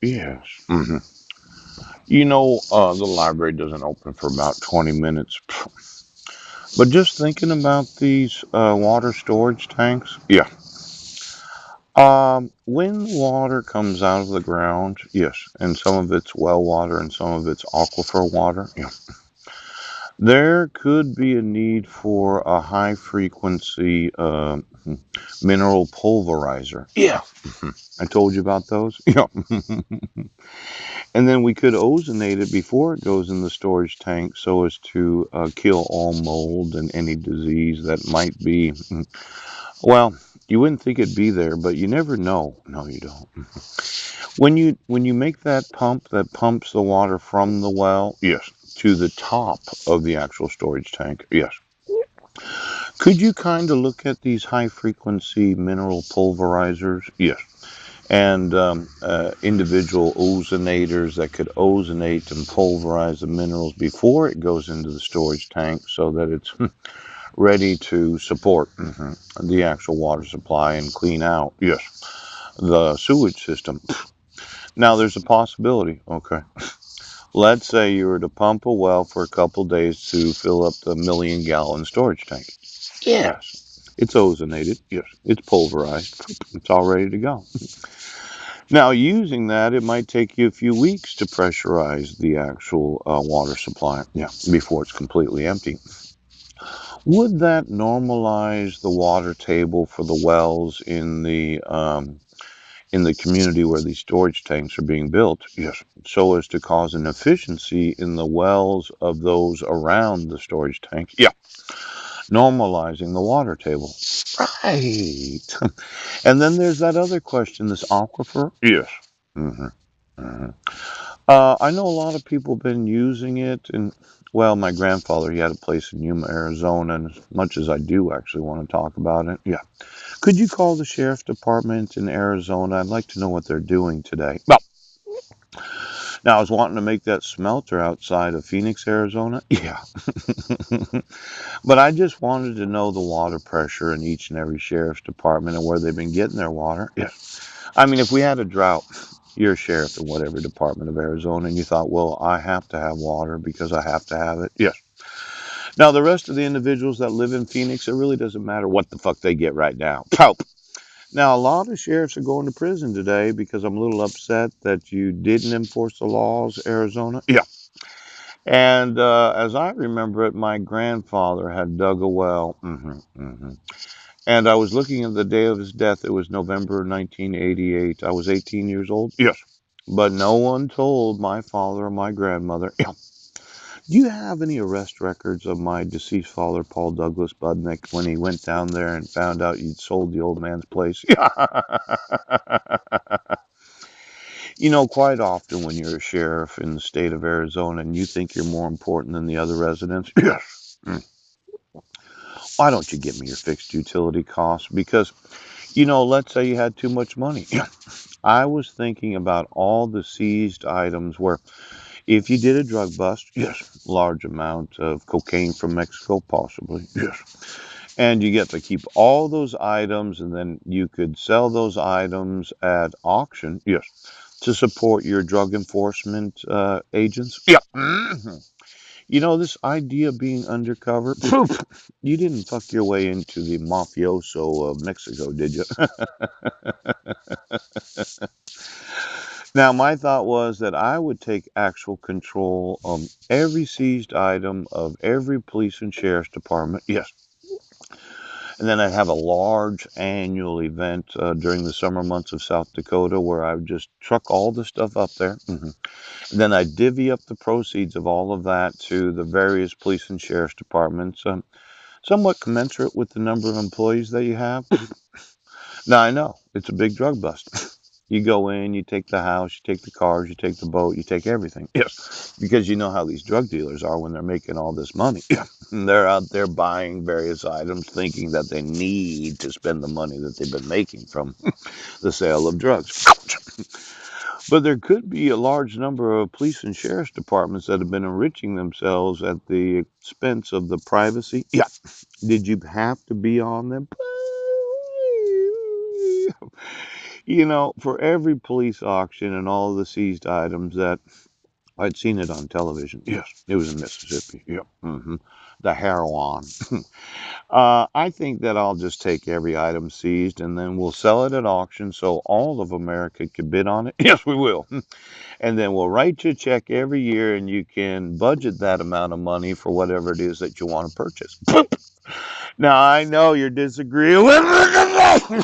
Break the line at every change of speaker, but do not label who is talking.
Yes. The library doesn't open for about 20 minutes. But just thinking about these water storage tanks, yeah. When water comes out of the ground, yes, and some of it's well water and some of it's aquifer water, yeah, there could be a need for a high frequency mineral pulverizer. Yeah, I told you about those. Yeah. And then we could ozonate it before it goes in the storage tank so as to kill all mold and any disease that might be. Well, you wouldn't think it'd be there, but you never know. No, you don't. When you make that pump that pumps the water from the well, yes, to the top of the actual storage tank, yes. Could you kind of look at these high frequency mineral pulverizers? Yes. And individual ozonators that could ozonate and pulverize the minerals before it goes into the storage tank so that it's ready to support the actual water supply and clean out, yes, the sewage system. Now, there's a possibility, okay. Let's say you were to pump a well for a couple days to fill up the 1 million gallon storage tank. Yes. It's ozonated. Yes. It's pulverized. It's all ready to go. Now, using that, it might take you a few weeks to pressurize the actual water supply, yeah, before it's completely empty. Would that normalize the water table for the wells in the community where these storage tanks are being built? Yes, so as to cause an efficiency in the wells of those around the storage tank. Yeah, normalizing the water table. Right. And then there's that other question, this aquifer. Yes. hmm hmm I know a lot of people have been using it, and well, my grandfather, he had a place in Yuma, Arizona, and as much as I do actually want to talk about it, yeah. Could you call the sheriff department in Arizona? I'd like to know what they're doing today. Well, now I was wanting to make that smelter outside of Phoenix, Arizona. Yeah. But I just wanted to know the water pressure in each and every sheriff's department and where they've been getting their water. Yeah. I mean, if we had a drought, you're a sheriff in whatever department of Arizona, and you thought, well, I have to have water because I have to have it. Yes. Now, the rest of the individuals that live in Phoenix, it really doesn't matter what the fuck they get right now. Pope. Now, a lot of sheriffs are going to prison today because I'm a little upset that you didn't enforce the laws, Arizona. Yeah. And as I remember it, my grandfather had dug a well. And I was looking at the day of his death. It was November 1988. I was 18 years old. Yes. But no one told my father or my grandmother. Yeah. Do you have any arrest records of my deceased father, Paul Douglas Budnick, when he went down there and found out you'd sold the old man's place? Yeah. Quite often when you're a sheriff in the state of Arizona and you think you're more important than the other residents, yes. Why don't you give me your fixed utility costs? Because, let's say you had too much money. I was thinking about all the seized items where if you did a drug bust, yes, large amount of cocaine from Mexico, possibly, yes. And you get to keep all those items and then you could sell those items at auction, yes, to support your drug enforcement agents. Yeah. This idea of being undercover, you didn't fuck your way into the mafioso of Mexico, did you? Now, my thought was that I would take actual control of every seized item of every police and sheriff's department. Yes. And then I'd have a large annual event during the summer months of South Dakota where I would just truck all the stuff up there. And then I'd divvy up the proceeds of all of that to the various police and sheriff's departments, somewhat commensurate with the number of employees that you have. Now, I know it's a big drug bust. You go in, you take the house, you take the cars, you take the boat, you take everything. Yes. Because you know how these drug dealers are when they're making all this money. Yeah. And they're out there buying various items thinking that they need to spend the money that they've been making from the sale of drugs. But there could be a large number of police and sheriff's departments that have been enriching themselves at the expense of the privacy. Yeah. Did you have to be on them? For every police auction and all of the seized items that I'd seen it on television. Yes, it was in Mississippi. Yep. The heroin. I think that I'll just take every item seized and then we'll sell it at auction so all of America can bid on it. Yes, we will. And then we'll write you a check every year and you can budget that amount of money for whatever it is that you want to purchase. Now, I know you're disagreeing with me.